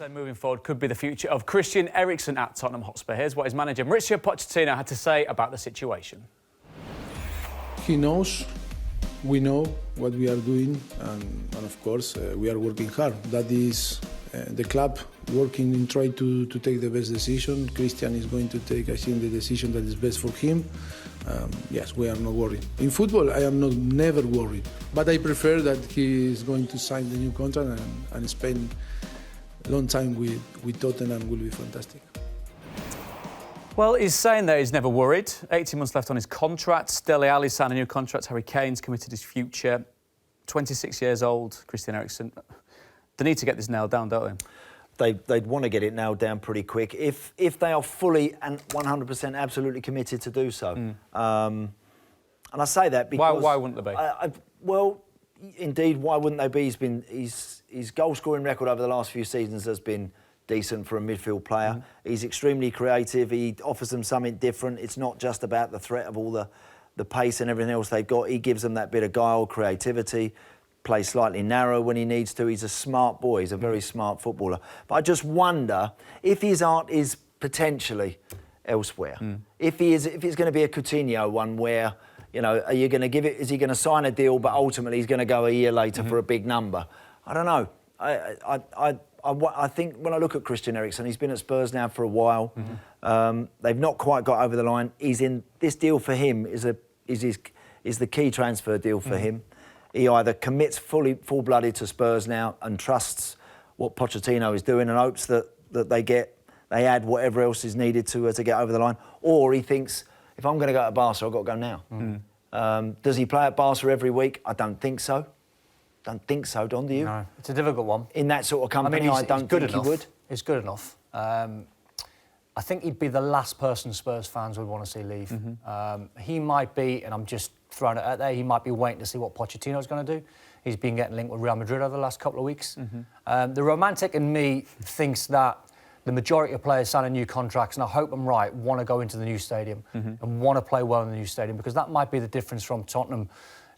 said moving forward could be the future of Christian Eriksen at Tottenham Hotspur. Here's what his manager Mauricio Pochettino had to say about the situation. He knows, we know what we are doing, and of course we are working hard. That is the club working and try to take the best decision. Christian is going to take, I think, the decision that is best for him. Yes, we are not worried. In football, I am never worried, but I prefer that he is going to sign the new contract and spend a long time with Tottenham. Will be fantastic. Well, he's saying that he's never worried. 18 months left on his contract. Dele Alli signed a new contract. Harry Kane's committed his future. 26 years old, Christian Eriksen. They need to get this nailed down, don't they? They'd want to get it nailed down pretty quick if they are fully and 100% absolutely committed to do so. And I say that because... Why wouldn't they be? Well, indeed, why wouldn't they be? His goal-scoring record over the last few seasons has been decent for a midfield player. He's extremely creative. He offers them something different. It's not just about the threat of all the pace and everything else they've got. He gives them that bit of guile, creativity, plays slightly narrow when he needs to. He's a smart boy. He's a very smart footballer. But I just wonder if his art is potentially elsewhere. If it's going to be a Coutinho one where, you know, are you going to give it? Is he going to sign a deal, but ultimately he's going to go a year later for a big number? I don't know. I think when I look at Christian Eriksen, he's been at Spurs now for a while. They've not quite got over the line. He's in this deal for him is the key transfer deal for him. He either commits full-blooded to Spurs now and trusts what Pochettino is doing and hopes that they add whatever else is needed to get over the line, or he thinks, if I'm going to go to Barca, I've got to go now. Does he play at Barca every week? I don't think so. Don't think so, Don, do you? No, it's a difficult one. In that sort of company, I don't think he would. He's good enough. I think he'd be the last person Spurs fans would want to see leave. He might be, and I'm just throwing it out there, he might be waiting to see what Pochettino's going to do. He's been getting linked with Real Madrid over the last couple of weeks. The romantic in me thinks that the majority of players signing new contracts, and I hope I'm right, want to go into the new stadium and want to play well in the new stadium, because that might be the difference from Tottenham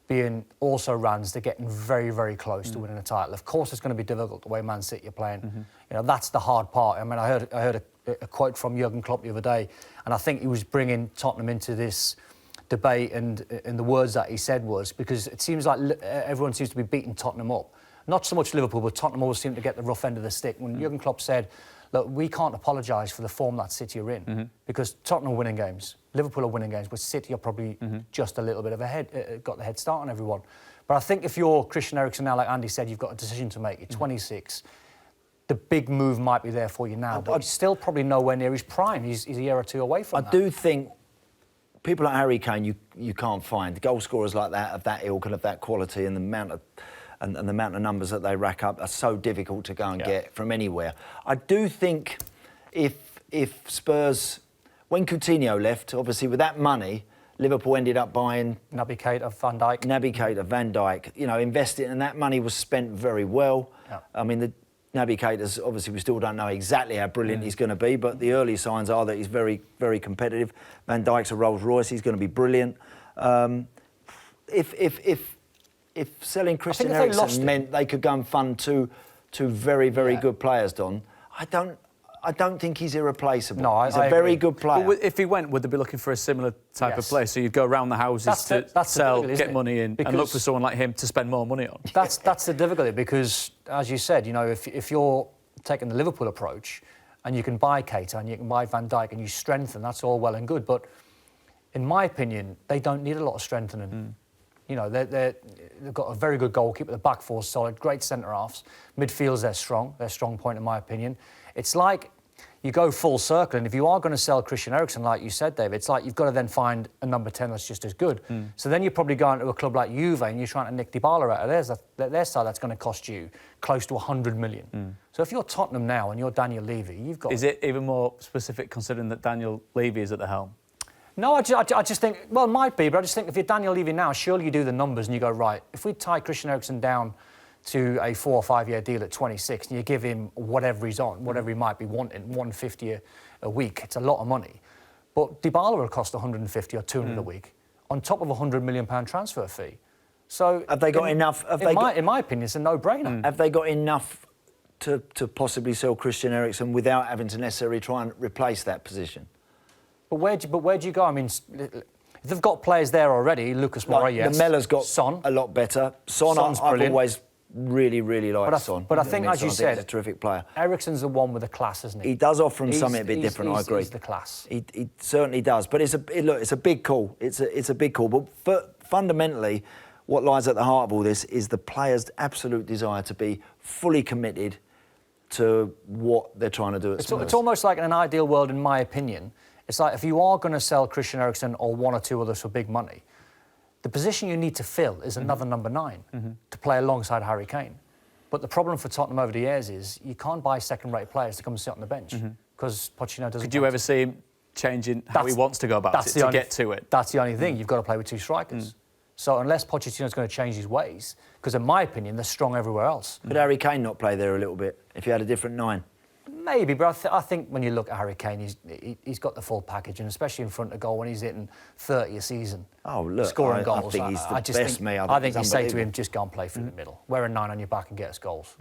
being also Rans to getting very, very close to winning a title. Of course, it's going to be difficult the way Man City are playing. You know, that's the hard part. I mean, I heard a quote from Jurgen Klopp the other day, and I think he was bringing Tottenham into this debate, and the words that he said was, because it seems like everyone seems to be beating Tottenham up. Not so much Liverpool, but Tottenham always seem to get the rough end of the stick. When Jurgen Klopp said, look, we can't apologise for the form that City are in, because Tottenham are winning games, Liverpool are winning games, but City are probably just a little bit of got the head start on everyone. But I think if you're Christian Eriksen now, like Andy said, you've got a decision to make. You're 26. The big move might be there for you now, but he's still probably nowhere near his prime. He's a year or two away from that. I do think people like Harry Kane, you can't find goal scorers like that, of that ilk and of that quality, and the amount of numbers that they rack up are so difficult to go and get from anywhere. I do think if Spurs, when Coutinho left, obviously with that money, Liverpool ended up buying Naby Keita, Van Dijk, you know, investing, and that money was spent very well. I mean, the Naby Keita's, obviously we still don't know exactly how brilliant he's going to be, but the early signs are that he's very, very competitive. Van Dijk's a Rolls Royce, he's going to be brilliant. If selling Christian Eriksen meant they could go and fund two very, very good players, Don, I don't think he's irreplaceable. No, he's a very good player. Well, if he went, would they be looking for a similar type of player? So you'd go around the houses to sell, get money in, and look for someone like him to spend more money on. That's the difficulty, because, as you said, you know, if you're taking the Liverpool approach and you can buy Keita and you can buy Van Dijk and you strengthen, that's all well and good. But in my opinion, they don't need a lot of strengthening. You know, they've got a very good goalkeeper, the back four's solid, great centre-halves. Midfield's their strong point, in my opinion. It's like you go full circle, and if you are going to sell Christian Eriksen, like you said, David, it's like you've got to then find a number 10 that's just as good. So then you're probably going to a club like Juve and you're trying to nick Dybala out of their side. That's going to cost you close to 100 million. So if you're Tottenham now and you're Daniel Levy, you've got... Is it even more specific considering that Daniel Levy is at the helm? No, I just think, well, it might be, but I just think if you're Daniel Levy now, surely you do the numbers and you go, right, if we tie Christian Eriksen down to a 4 or 5 year deal at 26 and you give him whatever he's on, whatever he might be wanting, 150 a week, it's a lot of money. But Dybala will cost 150 or 200 a week on top of a £100 million transfer fee. So have they got enough? In my opinion, it's a no-brainer. Have they got enough to possibly sell Christian Eriksen without having to necessarily try and replace that position. But where do you go? I mean, if they've got players there already, Lucas Moura, Like, yes. Lamella's got Son. a lot better. I've brilliant. always really liked Son. But I think, as you Son, said, he's a terrific player. Eriksen's the one with the class, isn't he? He does offer him something a bit different. I agree. He's the class. He certainly does. But it's a big call. It's a big call. But fundamentally, what lies at the heart of all this is the players' absolute desire to be fully committed to what they're trying to do at Spurs. It's almost like in an ideal world, in my opinion, it's like if you are going to sell Christian Eriksen or one or two others for big money, the position you need to fill is another number 9 to play alongside Harry Kane. But the problem for Tottenham over the years is you can't buy second-rate players to come and sit on the bench because Pochettino doesn't. Could you ever see him changing how he wants to go about it to get to it? That's the only thing. You've got to play with 2 strikers. So unless Pochettino's going to change his ways, because in my opinion, they're strong everywhere else. Could Harry Kane not play there a little bit if you had a different 9? Maybe, but I think when you look at Harry Kane, he's got the full package, and especially in front of goal when he's hitting 30 a season. Oh, look, scoring I goals. think he's the best, mate. I think you say to him, just go and play through the middle. Wear a 9 on your back and get us goals.